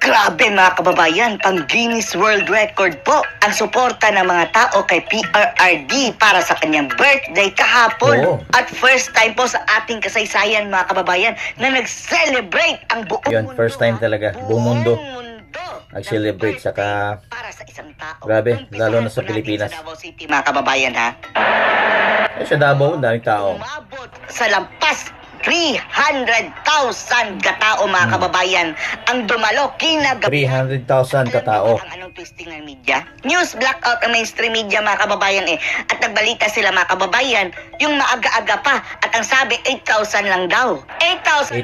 Grabe mga kababayan, pang Guinness World Record po ang suporta ng mga tao kay PRRD para sa kanyang birthday kahapon. At first time po sa ating kasaysayan mga kababayan na nag-celebrate ang buong mundo. First time talaga, buong mundo nag-celebrate, saka para sa isang tao. Grabe, lalo na sa Pilipinas. Sa Davao City mga kababayan ha. Sa Davao, daming tao. Umabot sa lampas 300,000 katao mga kababayan ang dumalo kinagabi. 300,000 katao. Ang anong twisting ng media? News blackout ang mainstream media mga kababayan At nagbalita sila mga kababayan yung maaga-aga pa at ang sabi 8,000 lang daw. 8,000.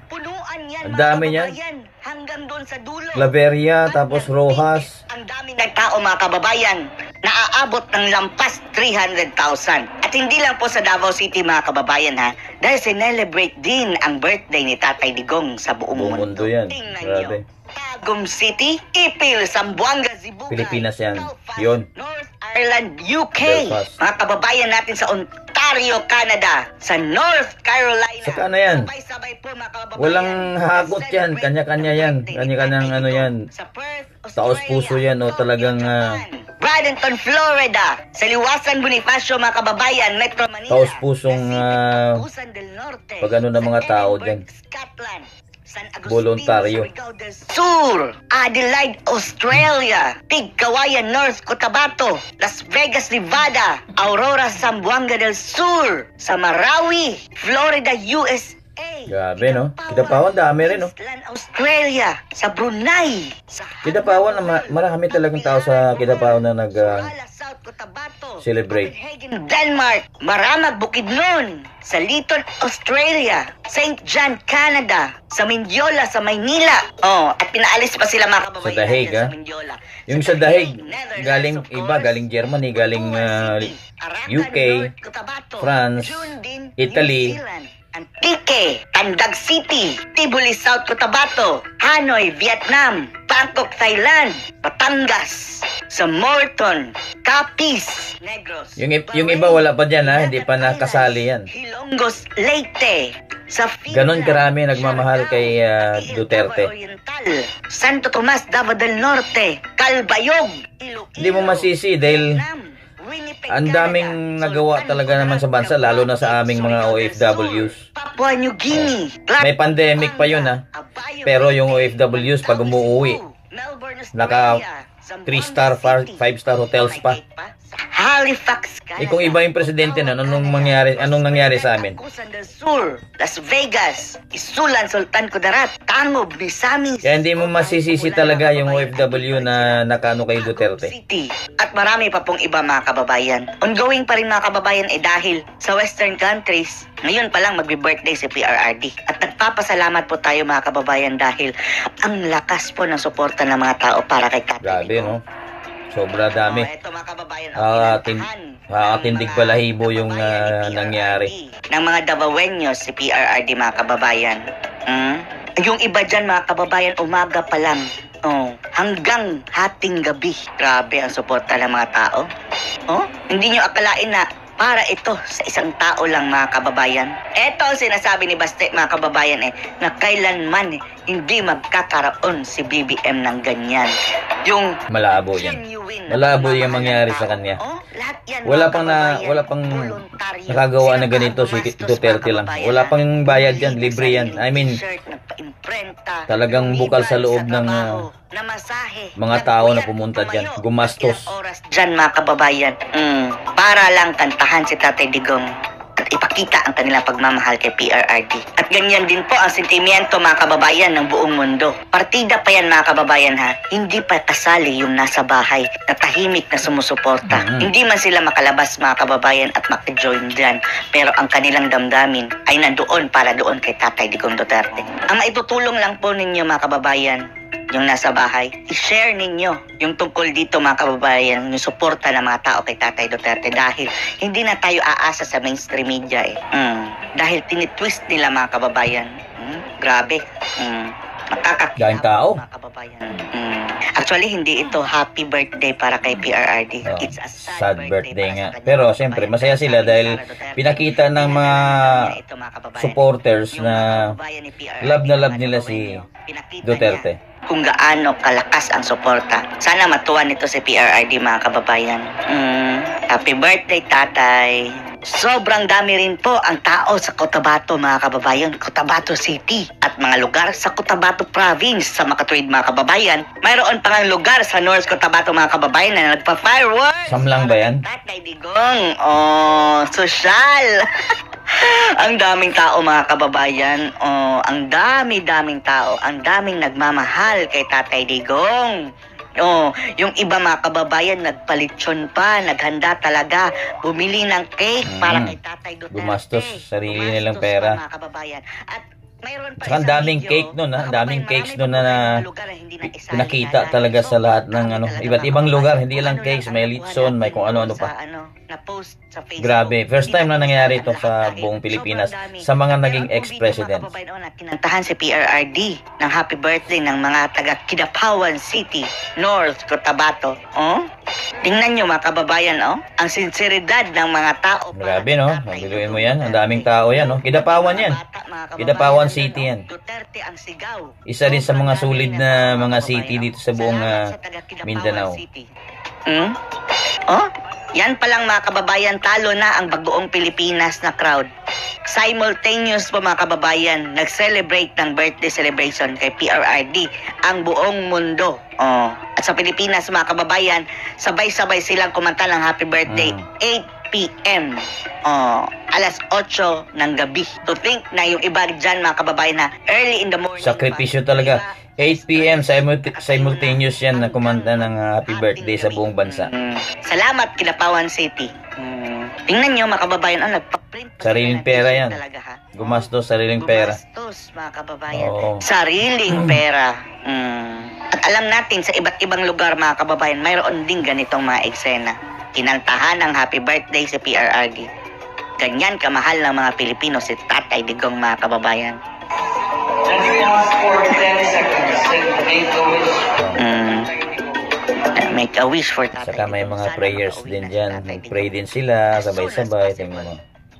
Punuan yan ang dami mga yan. Hanggang doon sa dulo. Claveria, tapos Rojas. Ang dami ng tao mga kababayan naaabot ng lampas 300,000. At hindi lang po sa Davao City mga kababayan ha, dahil sinelebrate din ang birthday ni Tatay Digong sa buong mundo. Yan. Tingnan Grabe. nyo. Tagum City, Ipil, Zamboanga, Cebu, Pilipinas yan. Yun. North Ireland, UK. Belfast. Mga kababayan natin sa Ontario, Canada, sa North Carolina. Saka na yan. Sabay-sabay po mga kababayan. Walang hagot yan. Kanya-kanya yan. Kanya-kanyang ano yan. Sa Perth, Taos puso yan o talagang Bradenton, Florida. Sa Liwasan, Bonifacio, mga kababayan, Metro Manila. taos pusong Busan del Norte. pag ano ng mga tao dyan. Scotland. San Agustin, Voluntaryo. Surigao del Sur, Adelaide, Australia, Pigcawayan, North Cotabato, Las Vegas, Nevada, Aurora, Zamboanga del Sur, sa Marawi, Florida, USA. Grabe, no? Kidapawan, dami rin, no? Australia, sa Brunei, sa Kidapawan, marami talagang tao sa Kidapawan na South Cotabato, celebrate. Copenhagen, Denmark, Maramag, Bukidnon, sa Lytton, Australia, St. John, Canada, sa Mindiola, sa Maynila. At pinaalis pa sila mga kababayan. Sa Dahig, ha? Yung sa Dahig, galing iba, galing Germany, galing UK, France, Italy, Antique, Tandag City, Tibuli, South Cotabato, Hanoi, Vietnam, Bangkok, Thailand, Batangas, sa Morton, Capiz, Negros. Yung iba wala pa dyan, ha? Hindi pa nakasali yan. Hilongos, Leyte, sa Ganon karami nagmamahal kay Duterte. Oriental, Santo Tomas, Davao del Norte, Calbayog, Iloilo, Hindi mo masisi dahil ang daming nagawa talaga naman sa bansa, lalo na sa aming mga OFWs. Papua New Guinea. May pandemic pa yun, ha? Pero yung OFWs pag umuwi, naka 3-star, 5-star hotels pa. Halifax, Kung iba yung presidente na, anong nangyari sa amin? del Sur, Las Vegas, Isulan, Sultan Kudarat, Tangob, Misamis. Kaya hindi mo masisisi talaga yung OFW na nakano kay Duterte. City. At marami pa pong iba mga kababayan. Ongoing pa rin mga kababayan dahil sa Western countries, ngayon pa lang magbe-birthday si PRRD. At nagpapasalamat po tayo mga kababayan dahil ang lakas po ng suporta ng mga tao para kay Tatay Grabe, Digong. no? Sobra dami. Ito mga kababayan, Tindig balahibo yung nangyari. ng mga Davaoeños si PRRD mga kababayan. Yung iba dyan mga kababayan, umaga pa lang. Hanggang hating gabi. Grabe ang suporta ng mga tao. Hindi nyo akalain na para ito sa isang tao lang mga kababayan. Ito ang sinasabi ni Baste mga kababayan na kailanman hindi magkakaroon si BBM ng ganyan. Yung Malabo yan. Malabo yung mangyari sa kanya. Wala pang nakagawa na ganito si Duterte lang. Wala pang bayad yan, libre yan. I mean, talagang bukal sa loob ng mga tao na pumunta dyan. Gumastos. Dyan mga kababayan. Para lang kantahan si Tatay Digong at ipakita ang kanilang pagmamahal kay PRRD. At ganyan din po ang sentimiento mga kababayan ng buong mundo. Partida pa yan mga kababayan ha. Hindi pa kasali yung nasa bahay na tahimik na sumusuporta. Hindi man sila makalabas mga kababayan at maka-join dyan. Pero ang kanilang damdamin ay nandoon para doon kay Tatay Digong Duterte. Ang maitutulong lang po ninyo mga kababayan, yung nasa bahay, i-share ninyo yung tungkol dito mga kababayan, yung suporta ng mga tao kay Tatay Duterte dahil hindi na tayo aasa sa mainstream media dahil tinitwist nila mga kababayan. Grabe. Daing tao. Mga kababayan. Actually, hindi ito happy birthday para kay PRRD. It's a Sad birthday nga. Pero siyempre, masaya sila dahil pinakita ng mga supporters na love na love nila si Duterte. kung gaano kalakas ang suporta. Sana matuwa nito si PRRD mga kababayan. Happy birthday, tatay. Sobrang dami rin po ang tao sa Cotabato mga kababayan, Cotabato City at mga lugar sa Cotabato Province sa Makatuwid mga kababayan. Mayroon pang lugar sa North Cotabato mga kababayan na nagpa-fireworks. Samlang ba yan? Tatay Digong, sosyal. Ang daming tao mga kababayan, ang daming tao, ang daming nagmamahal kay Tatay Digong. Yung iba mga kababayan nagpalitsyon pa, naghanda talaga, bumili ng cake para kay Tatay Duterte. Gumastos, sarili nilang pera. Mga kababayan. At mayroon pa Tsaka ang isang daming video, cake nun, ha? Ang daming marami cakes pa nun po na mga lugar na hindi naisali pinakita na talaga sa lahat ng Dami ano, talaga iba't mga ibang lugar, kababayan. hindi lang Kung cakes, ano may lang ang litson, may kung ano-ano sa, pa. na-post sa Facebook. Grabe, first time na nangyari ito Lahat sa dahil buong Pilipinas sobrang dami. sa mga Pero naging ang video, ex-president. mga kababayan, na kinantahan si PRRD ng happy birthday ng mga taga Kidapawan City, North Cotabato. Tingnan nyo mga kababayan, ang sinseridad ng mga tao. Grabe, no? Mabiluin mo yan. Ang daming tao yan, no? Kidapawan yan. Kidapawan City yan. Duterte ang sigaw. Isa rin sa mga sulid na mga city dito sa buong Mindanao. Yan palang mga kababayan, talo na ang bagoong Pilipinas na crowd. Simultaneous po mga kababayan, nag-celebrate ng birthday celebration kay PRRD ang buong mundo. At sa Pilipinas mga kababayan, sabay-sabay silang kumanta ng happy birthday 8 p.m. Alas 8 ng gabi. To think na yung iba dyan mga kababayan na early in the morning. Sakripisyo talaga. 8 p.m. simultaneous yan na kumanta ng happy birthday sa buong bansa. Salamat Kidapawan City. Tingnan nyo mga kababayan, nagpa-print pa Sariling sila ng pera t-shirt yan. talaga, ha? Gumastos, sariling pera. Gumastos mga kababayan. Oo. Sariling pera. At alam natin sa iba't ibang lugar mga kababayan, mayroon din ganitong mga eksena. Kinantahan ng happy birthday si PRRD. Ganyan kamahal ng mga Pilipino si Tatay Digong mga kababayan. Make a wish for Tatay Saka may Digong. mga Sana prayers makauwi din na si dyan. Tatay Nag-pray Digong. din sila, sabay-sabay. Tingnan mo.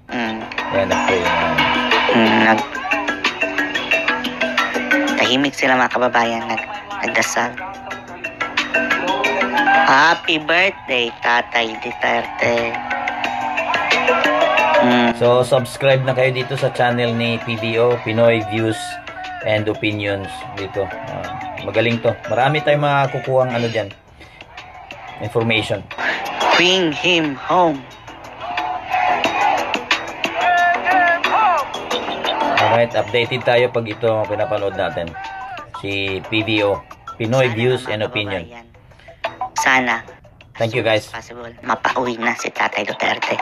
Yan, nag-pray na. Tahimik sila mga kababayan, nagdasal. Happy birthday, Tatay Duterte. So, subscribe na kayo dito sa channel ni PVO, Pinoy Views and Opinions dito. Magaling to. Marami tayong makukuhang ano dyan. Information. Bring him home. Alright, updated tayo pag ito pinapanood natin. Si PVO, Pinoy Views and Opinion. Sana. Thank you guys. Possible, mapauwi na si Tatay Duterte.